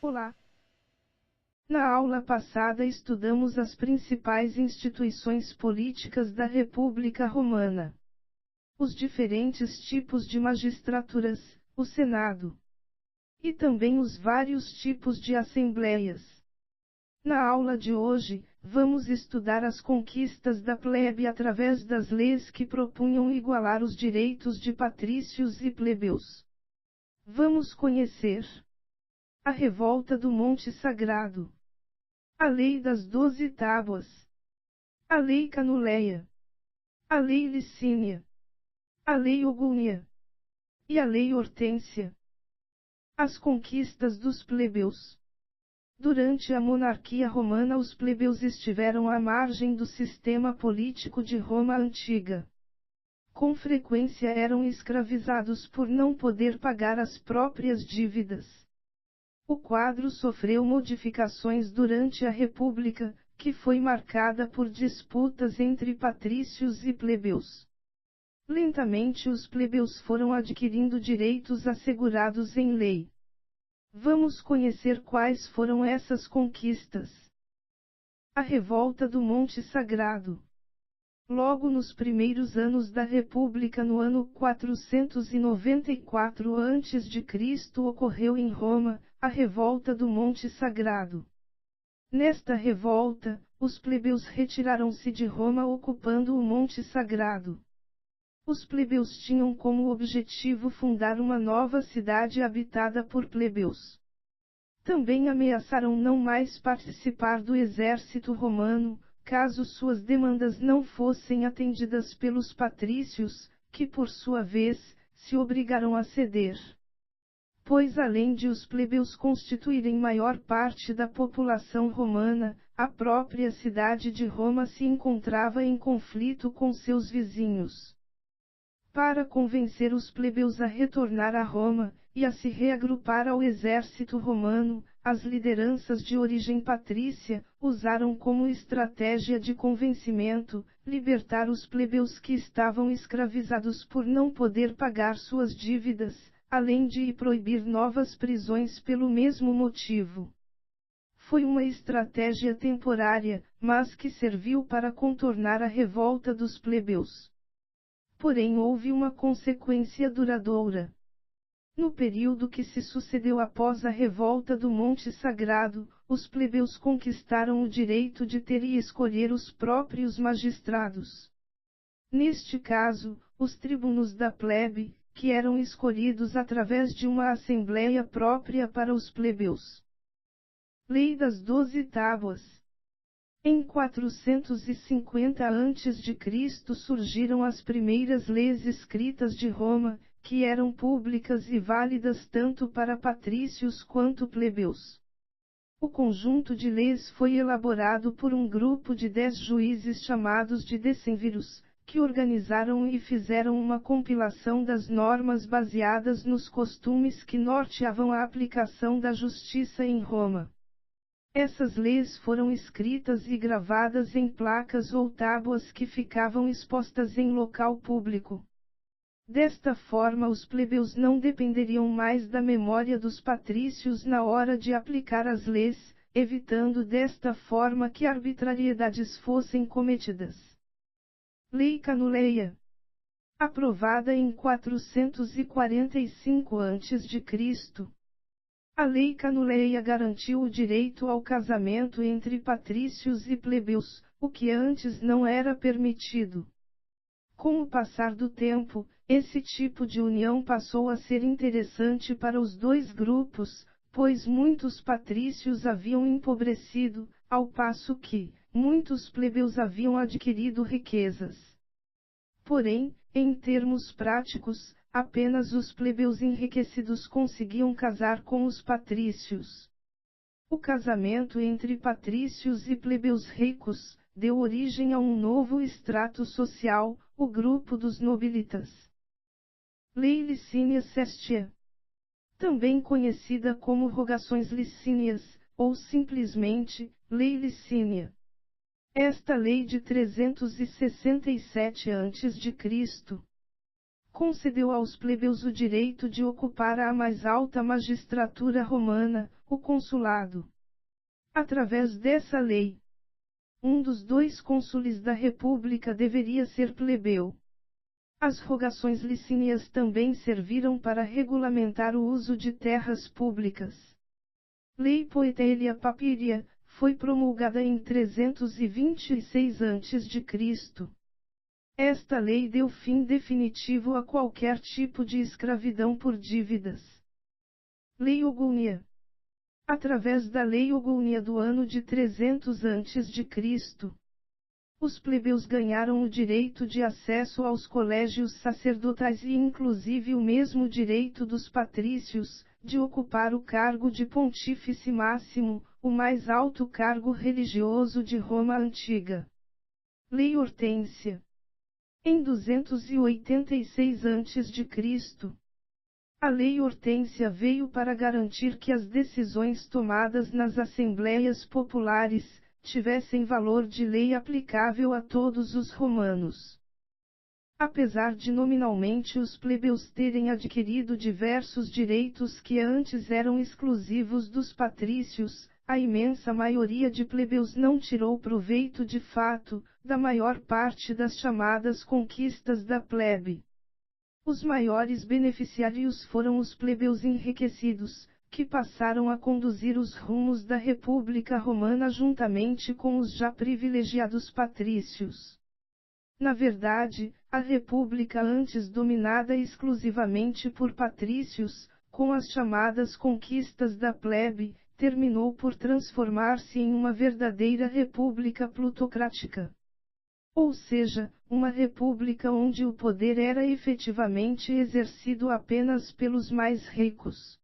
Olá! Na aula passada estudamos as principais instituições políticas da República Romana. Os diferentes tipos de magistraturas, o Senado. E também os vários tipos de assembleias. Na aula de hoje, vamos estudar as conquistas da plebe através das leis que propunham igualar os direitos de patrícios e plebeus. Vamos conhecer a revolta do Monte Sagrado, a Lei das 12 Tábuas, a Lei Canuleia, a Lei Licínia, a Lei Ogúnia e a Lei Hortência. As conquistas dos plebeus. Durante a monarquia romana, os plebeus estiveram à margem do sistema político de Roma antiga. Com frequência eram escravizados por não poder pagar as próprias dívidas. O quadro sofreu modificações durante a República, que foi marcada por disputas entre patrícios e plebeus. Lentamente os plebeus foram adquirindo direitos assegurados em lei. Vamos conhecer quais foram essas conquistas. A revolta do Monte Sagrado. Logo nos primeiros anos da República, no ano 494 a.C., ocorreu em Roma, a revolta do Monte Sagrado. Nesta revolta, os plebeus retiraram-se de Roma ocupando o Monte Sagrado. Os plebeus tinham como objetivo fundar uma nova cidade habitada por plebeus. Também ameaçaram não mais participar do exército romano, caso suas demandas não fossem atendidas pelos patrícios, que por sua vez, se obrigaram a ceder. Pois além de os plebeus constituírem maior parte da população romana, a própria cidade de Roma se encontrava em conflito com seus vizinhos. Para convencer os plebeus a retornar a Roma, e a se reagrupar ao exército romano, as lideranças de origem patrícia usaram como estratégia de convencimento, libertar os plebeus que estavam escravizados por não poder pagar suas dívidas, além de proibir novas prisões pelo mesmo motivo. Foi uma estratégia temporária, mas que serviu para contornar a revolta dos plebeus. Porém houve uma consequência duradoura. No período que se sucedeu após a revolta do Monte Sagrado, os plebeus conquistaram o direito de ter e escolher os próprios magistrados. Neste caso, os tribunos da plebe, que eram escolhidos através de uma assembleia própria para os plebeus. Lei das 12 Tábuas. Em 450 a.C. surgiram as primeiras leis escritas de Roma, que eram públicas e válidas tanto para patrícios quanto plebeus. O conjunto de leis foi elaborado por um grupo de 10 juízes chamados de decemviros, que organizaram e fizeram uma compilação das normas baseadas nos costumes que norteavam a aplicação da justiça em Roma. Essas leis foram escritas e gravadas em placas ou tábuas que ficavam expostas em local público. Desta forma os plebeus não dependeriam mais da memória dos patrícios na hora de aplicar as leis, evitando desta forma que arbitrariedades fossem cometidas. Lei Canuleia. Aprovada em 445 a.C., a Lei Canuleia garantiu o direito ao casamento entre patrícios e plebeus, o que antes não era permitido. Com o passar do tempo, esse tipo de união passou a ser interessante para os dois grupos, pois muitos patrícios haviam empobrecido, ao passo que muitos plebeus haviam adquirido riquezas. Porém, em termos práticos, apenas os plebeus enriquecidos conseguiam casar com os patrícios. O casamento entre patrícios e plebeus ricos deu origem a um novo estrato social, o grupo dos nobilitas. Lei Licínia Sestia. Também conhecida como Rogações Licínias, ou simplesmente, Lei Licínia. Esta lei de 367 a.C. concedeu aos plebeus o direito de ocupar a mais alta magistratura romana, o consulado. Através dessa lei, um dos dois cônsules da República deveria ser plebeu. As rogações licínias também serviram para regulamentar o uso de terras públicas. Lei Poetelia Papiria foi promulgada em 326 a.C. Esta lei deu fim definitivo a qualquer tipo de escravidão por dívidas. Lei Ogúnia. Através da Lei Ogúnia do ano de 300 a.C., os plebeus ganharam o direito de acesso aos colégios sacerdotais e inclusive o mesmo direito dos patrícios, de ocupar o cargo de Pontífice Máximo, o mais alto cargo religioso de Roma antiga. Lei Hortência. Em 286 a.C., a Lei Hortência veio para garantir que as decisões tomadas nas assembleias populares tivessem valor de lei aplicável a todos os romanos. Apesar de nominalmente os plebeus terem adquirido diversos direitos que antes eram exclusivos dos patrícios, a imensa maioria de plebeus não tirou proveito de fato, da maior parte das chamadas conquistas da plebe. Os maiores beneficiários foram os plebeus enriquecidos, que passaram a conduzir os rumos da República Romana juntamente com os já privilegiados patrícios. Na verdade, a República antes dominada exclusivamente por patrícios, com as chamadas conquistas da plebe, terminou por transformar-se em uma verdadeira república plutocrática. Ou seja, uma república onde o poder era efetivamente exercido apenas pelos mais ricos.